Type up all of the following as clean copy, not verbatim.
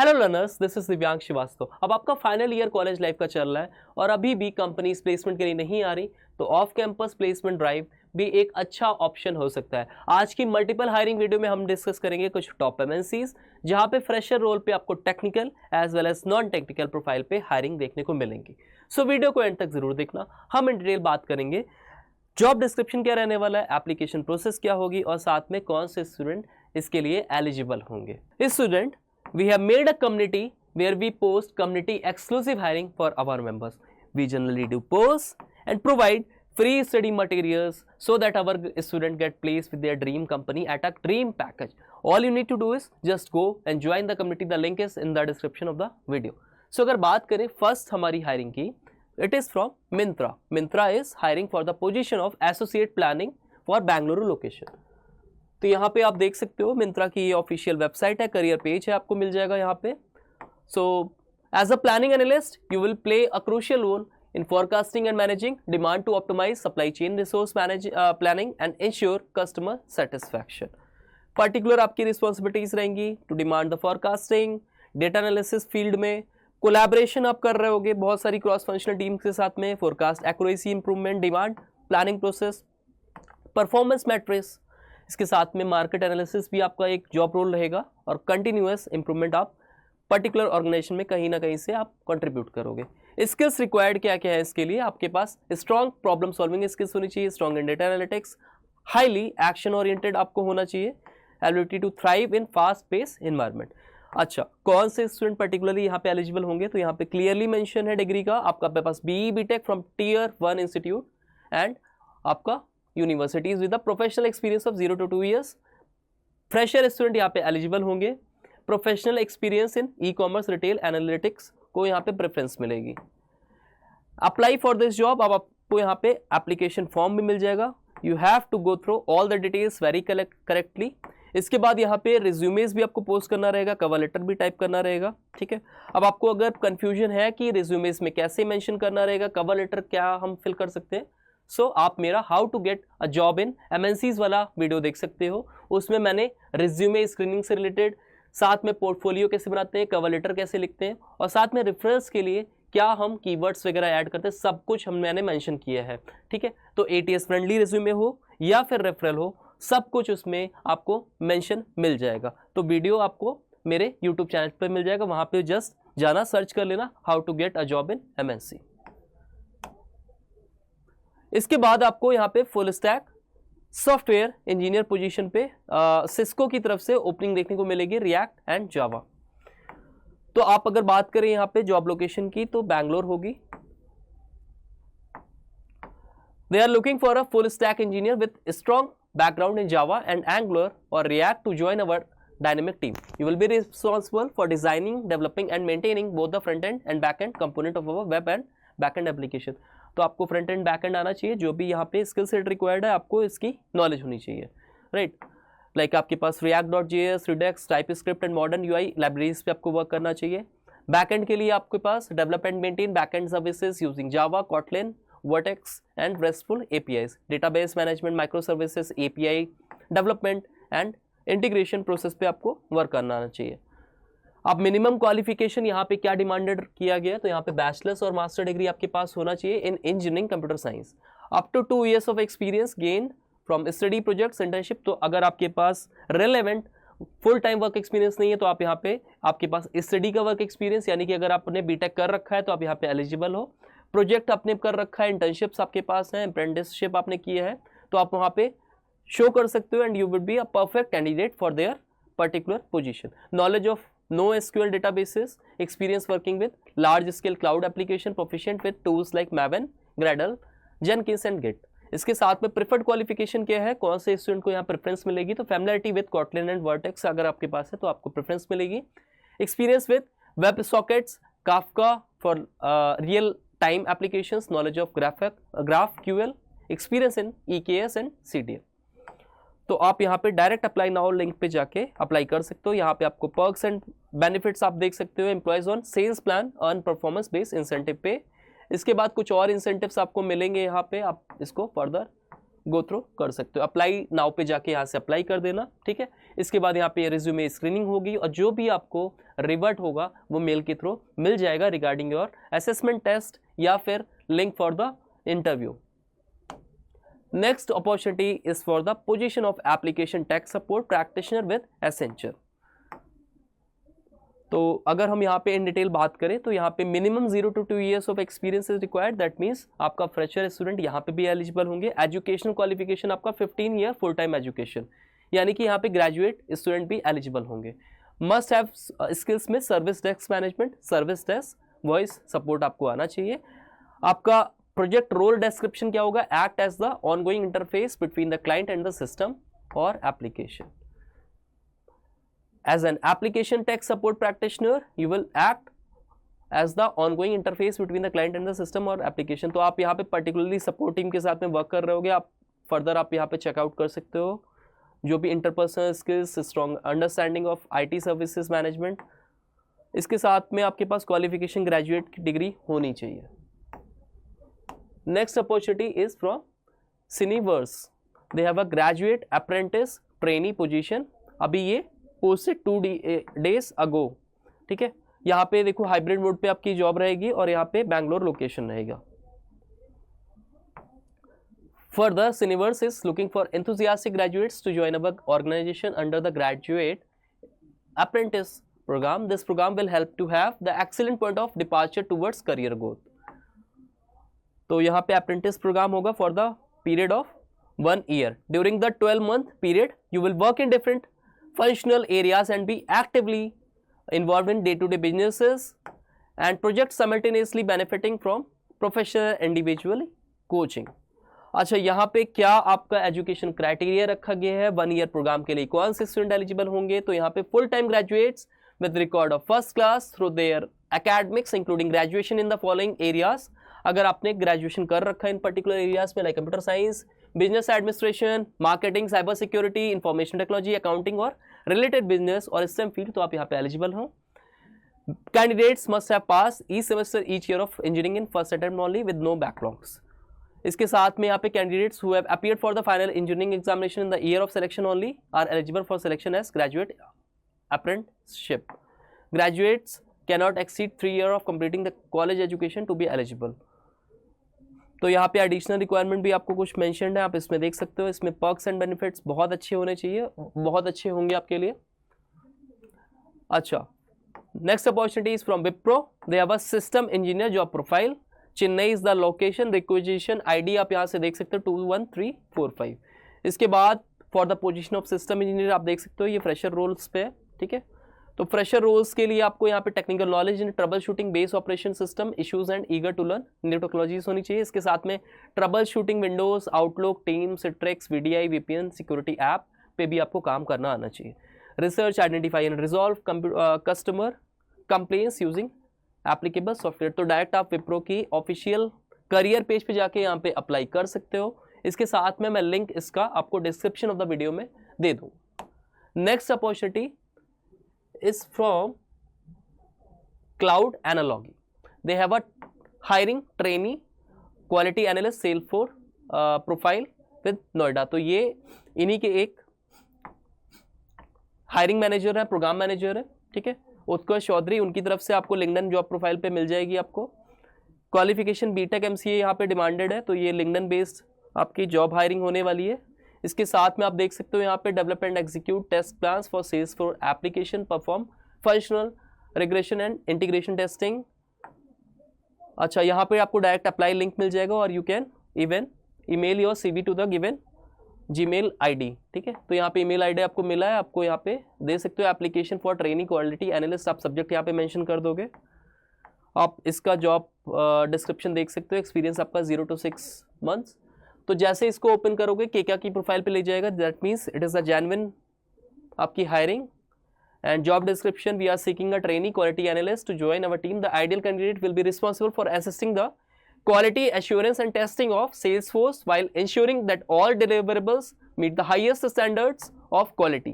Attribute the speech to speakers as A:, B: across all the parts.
A: Hello learners, this is दिव्यांग श्रीवास्तव। अब आपका फाइनल ईयर कॉलेज लाइफ का चल रहा है और अभी भी कंपनीज प्लेसमेंट के लिए नहीं आ रही, तो ऑफ कैंपस प्लेसमेंट ड्राइव भी एक अच्छा ऑप्शन हो सकता है। आज की मल्टीपल हायरिंग वीडियो में हम डिस्कस करेंगे कुछ टॉप एमएनसीज जहां पे फ्रेशर रोल पे आपको technical as well as non technical profile पे हायरिंग देखने को मिलेंगी। सो वीडियो को एंड तक जरूर देखना। हम इन डिटेल बात करेंगे जॉब डिस्क्रिप्शन क्या रहने वाला है, एप्लीकेशन प्रोसेस क्या होगी और साथ में कौन से स्टूडेंट इसके लिए एलिजिबल होंगे। Student, we have made a community where we post community exclusive hiring for our members. We generally do post and provide free study materials so that our student get placed with their dream company at a dream package. All you need to do is just go and join the community. The link is in the description of the video. So अगर बात करें first हमारी hiring की, it is from Myntra. Myntra is hiring for the position of associate planning for Bangalore location. तो यहाँ पे आप देख सकते हो मिंत्रा की ये ऑफिशियल वेबसाइट है, करियर पेज है, आपको मिल जाएगा यहाँ पे। So as a planning analyst you will play a crucial role in forecasting and managing demand to optimise supply chain resource planning and ensure customer satisfaction. Particular आपकी responsibilities रहेंगी to demand the forecasting, data analysis field में collaboration आप कर रहे होगे बहुत सारी cross functional team के साथ में, forecast accuracy improvement, demand planning process, performance matrix, इसके साथ में मार्केट एनालिसिस भी आपका एक जॉब रोल रहेगा और कंटिन्यूअस इंप्रूवमेंट आप पर्टिकुलर ऑर्गेनाइजेशन में कहीं ना कहीं से आप कंट्रीब्यूट करोगे। स्किल्स रिक्वायर्ड क्या क्या है इसके लिए, आपके पास स्ट्रॉन्ग प्रॉब्लम सॉल्विंग स्किल्स होनी चाहिए, strong in data analytics, highly action oriented आपको होना चाहिए, ability to thrive in fast pace environment. अच्छा, कौन से स्टूडेंट पर्टिकुलरली यहाँ पे एलिजिबल होंगे, तो यहाँ पे क्लियरली मेंशन है डिग्री का, आपका पास BE BTech from tier 1 institute and आपका universities with the professional experience of 0 to 2 years. Fresher student यहाँ पे एलिजिबल होंगे, professional experience in e commerce retail analytics को यहाँ पे प्रेफरेंस मिलेगी। अप्लाई फॉर दिस जॉब, अब आपको यहाँ पे एप्लीकेशन फॉर्म भी मिल जाएगा। You have to go through all the details very correctly. इसके बाद यहाँ पे रिज्यूमेज भी आपको पोस्ट करना रहेगा, कवर लेटर भी टाइप करना रहेगा, ठीक है। अब आपको अगर कंफ्यूजन है कि रिज्यूमेज में कैसे मेंशन करना रहेगा, कवर लेटर क्या हम फिल कर सकते हैं, सो आप मेरा how to get a job in MNCs वाला वीडियो देख सकते हो। उसमें मैंने रिज्यूमे स्क्रीनिंग से रिलेटेड, साथ में पोर्टफोलियो कैसे बनाते हैं, कवर लेटर कैसे लिखते हैं और साथ में रेफरेंस के लिए क्या हम कीवर्ड्स वगैरह ऐड करते हैं, सब कुछ मैंने मेंशन किया है, ठीक है। तो एटीएस फ्रेंडली रिज्यूमे हो या फिर रेफरल हो, सब कुछ उसमें आपको मेंशन मिल जाएगा। तो वीडियो आपको मेरे यूट्यूब चैनल पर मिल जाएगा, वहाँ पे जस्ट जाना, सर्च कर लेना how to get a job in MNC. इसके बाद आपको यहाँ पे full stack software engineer position पे सिस्को की तरफ से ओपनिंग देखने को मिलेगी, रिएक्ट एंड जावा। तो आप अगर बात करें यहाँ पे जॉब लोकेशन की, तो बैंगलोर होगी। They are looking for a full stack engineer with strong background in Java and Angular और React to join our dynamic team. You will be responsible for designing, developing and maintaining both the front end and back end component of our web and back end application. तो आपको front end back and आना चाहिए, जो भी यहाँ पे skill set required है आपको इसकी नॉलेज होनी चाहिए, राइट। लाइक आपके पास react.js, redux, TypeScript and modern UI libraries पे आपको वर्क करना चाहिए। बैक एंड के लिए आपके पास develop and maintain back end services using Java, Kotlin, Vertex and RESTful APIs, database management, micro services, API development and integration process पे आपको वर्क करना आना चाहिए। अब मिनिमम क्वालिफिकेशन यहाँ पे क्या डिमांडेड किया गया है, तो यहाँ पे बैचलर्स और मास्टर डिग्री आपके पास होना चाहिए in engineering computer science, up to 2 years of experience gain from study projects internship. तो अगर आपके पास relevant full time work experience नहीं है, तो आप यहाँ पे आपके पास स्टडी का वर्क एक्सपीरियंस, यानी कि अगर आपने बीटेक कर रखा है तो आप यहाँ पे एलिजिबल हो। प्रोजेक्ट आपने कर रखा है, इंटर्नशिप्स आपके पास है, अप्रेंटिसशिप आपने किया है, तो आप वहाँ पे शो कर सकते हो and you will be a perfect candidate for their particular position. Knowledge of NoSQL databases, experience working with large scale cloud application, proficient with tools like Maven, Gradle, Jenkins and Git. इसके साथ में preferred qualification क्या है, कौन से student को यहाँ preference मिलेगी, तो familiarity with Kotlin and vertex अगर आपके पास है तो आपको प्रेफरेंस मिलेगी। Experience with web sockets, Kafka for real time applications, knowledge of GraphQL, experience in EKS and CDL। तो आप यहाँ पे डायरेक्ट अप्लाई नाउ लिंक पे जाके अप्लाई कर सकते हो। यहाँ पे आपको पर्क्स एंड बेनिफिट्स आप देख सकते हो, employees on sales plan, earn performance based incentive पे। इसके बाद कुछ और इंसेंटिव्स आपको मिलेंगे यहाँ पे, आप इसको फर्दर गो थ्रू कर सकते हो। अप्लाई नाउ पे जाके यहाँ से अप्लाई कर देना, ठीक है। इसके बाद यहाँ पे रिज्यूमे स्क्रीनिंग होगी और जो भी आपको रिवर्ट होगा वो मेल के थ्रू मिल जाएगा रिगार्डिंग योर असेसमेंट टेस्ट या फिर link for the interview. Next opportunity is for the position of application tech support practitioner with Accenture. तो अगर हम यहाँ पे इन डिटेल बात करें तो यहाँ पे minimum 0 to 2 years of experience is required. That means आपका फ्रेशर स्टूडेंट यहाँ पे भी एलिजिबल होंगे। एजुकेशनल क्वालिफिकेशन आपका 15 year फुल टाइम एजुकेशन, यानी कि यहाँ पे ग्रेजुएट स्टूडेंट भी एलिजिबल होंगे। मस्ट हैव स्किल्स में service desk management, service desk, voice support आपको आना चाहिए। आपका प्रोजेक्ट रोल डिस्क्रिप्शन क्या होगा? Act as the ongoing interface between the client and the system और application. As an application tech support practitioner, you will act as the ongoing interface between the client and the system और application। तो आप यहाँ पे particularly support team के साथ में work कर रहे होगे। आप फर्दर आप यहाँ पे चेकआउट कर सकते हो जो भी interpersonal skills, strong understanding of IT services management, इसके साथ में आपके पास क्वालिफिकेशन ग्रेजुएट की डिग्री होनी चाहिए। Next opportunity is from Syniverse. They have a graduate apprentice trainee position. अभी ये पोस्टेड 2 days अगो, ठीक है। यहाँ पे देखो हाइब्रिड मोड पे आपकी जॉब रहेगी और यहाँ पे बैंगलोर लोकेशन रहेगा। Further Syniverse is looking for enthusiastic graduates to join our organization under the graduate apprentice program. This program will help to have the excellent point of departure towards career growth। तो यहाँ पे apprentice programme होगा for the period of 1 year। During the 12-month period you will work in different functional areas and be actively involved in day-to-day businesses and projects, simultaneously benefiting from professional individual coaching। अच्छा, यहाँ पे क्या आपका education criteria रखा गया है 1 year programme के लिए? कौन से स्टूडेंट एलिजिबल होंगे? तो यहाँ पे full time graduates with record of first class through their academics including graduation in the following areas. अगर आपने ग्रेजुएशन कर रखा है इन पर्टिकुलर एरियाज में like computer science, business administration, marketing, cyber security, information technology, accounting और related business और STEM field, तो आप यहाँ पे एलिजिबल हो। Candidates must have pass each semester each year of engineering in first attempt only with no backlogs. इसके साथ में यहाँ पे candidates who have appeared for the final engineering examination in the year of selection only are eligible for selection as graduate apprenticeship. Graduates cannot exceed 3 years of completing the college education to be eligible. तो यहाँ पे additional requirement भी आपको कुछ mentioned है, आप इसमें देख सकते हो। इसमें पर्क्स एंड बेनिफिट्स बहुत अच्छे होने चाहिए, बहुत अच्छे होंगे आपके लिए। अच्छा, next opportunity is from Wipro. They have a system engineer job profile. Chennai is the location. Requisition ID आप यहाँ से देख सकते हो 21345। इसके बाद for the position of system engineer आप देख सकते हो ये फ्रेशर रोल्स पे है, ठीक है। तो फ्रेशर रोल्स के लिए आपको यहाँ पे technical knowledge in troubleshooting base operation system issues and eager to learn new technologies होनी चाहिए। इसके साथ में troubleshooting Windows, Outlook, team, Citrix, VDI, VPN, security app पे भी आपको काम करना आना चाहिए। Research, identify and resolve customer complaints using applicable software. तो डायरेक्ट आप विप्रो की ऑफिशियल करियर पेज पे जाके यहाँ पे अप्लाई कर सकते हो। इसके साथ में मैं लिंक इसका आपको डिस्क्रिप्शन ऑफ द वीडियो में दे दूँ। Next opportunity is from Cloud Analogy. They have a hiring trainee quality analyst Salesforce profile with Noida। तो ये इन्हीं के एक हायरिंग मैनेजर है, प्रोग्राम मैनेजर है, ठीक है। उत्कर्ष चौधरी, उनकी तरफ से आपको लिंक्डइन जॉब प्रोफाइल पे मिल जाएगी। आपको क्वालिफिकेशन BTech MCA यहाँ पे डिमांडेड है, तो ये लिंक्डइन बेस्ड आपकी जॉब हायरिंग होने वाली है। इसके साथ में आप देख सकते हो यहाँ पे develop and execute test plans for Salesforce application, perform functional regression and integration testing. अच्छा, यहाँ पे आपको डायरेक्ट अप्लाई लिंक मिल जाएगा और you can even email your CV to the given Gmail ID, ठीक है। तो यहाँ पे ईमेल ID आपको मिला है, आपको यहाँ पे दे सकते हो। Application for training quality analyst आप सब्जेक्ट यहाँ पे मेंशन कर दोगे। आप इसका जॉब डिस्क्रिप्शन देख सकते हो। एक्सपीरियंस आपका 0 to 6 months। तो जैसे इसको ओपन करोगे केका की प्रोफाइल पे ले जाएगा। That means it is a genuine आपकी hiring. And job description, we are seeking a trainee quality analyst to join our team. The ideal candidate will be responsible for assisting the quality assurance and testing of Salesforce while ensuring that all deliverables meet the highest standards of quality।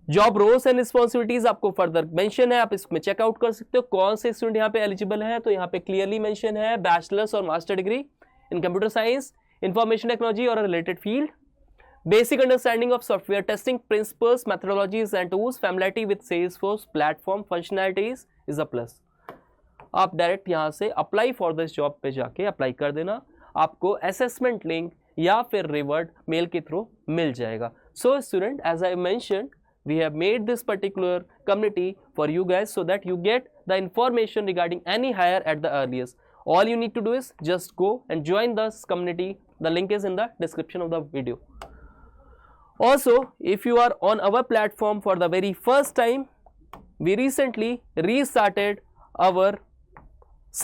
A: Job roles and responsibilities आपको further mention है, आप इसमें checkout कर सकते हो। कौन से student यहाँ पे एलिजिबल है, तो यहाँ पे क्लियरली मेंशन है बैचलर्स और master degree in computer science, information technology or a related field, basic understanding of software testing principles, methodologies and tools, familiarity with Salesforce platform functionalities is a plus. आप direct यहाँ से apply for this job पे जाके apply कर देना, आपको assessment link या फिर रिवर्ट मेल के थ्रू मिल जाएगा. So student, as I mentioned, we have made this particular community for you guys so that you get the information regarding any hire at the earliest. All you need to do is just go and join this community. The link is in the description of the video. Also, if you are on our platform for the very first time, we recently restarted our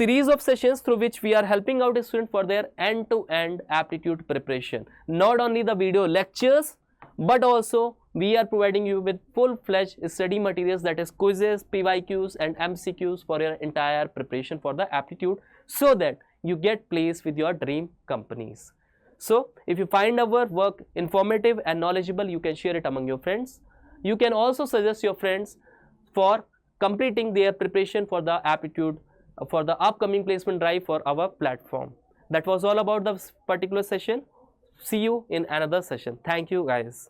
A: series of sessions through which we are helping out students for their end-to-end aptitude preparation. Not only the video lectures, but also we are providing you with full-fledged study materials, that is quizzes, PYQs and MCQs for your entire preparation for the aptitude, so that you get placed with your dream companies. So if you find our work informative and knowledgeable, you can share it among your friends. You can also suggest your friends for completing their preparation for the aptitude for the upcoming placement drive for our platform. That was all about this particular session. See you in another session. Thank you guys.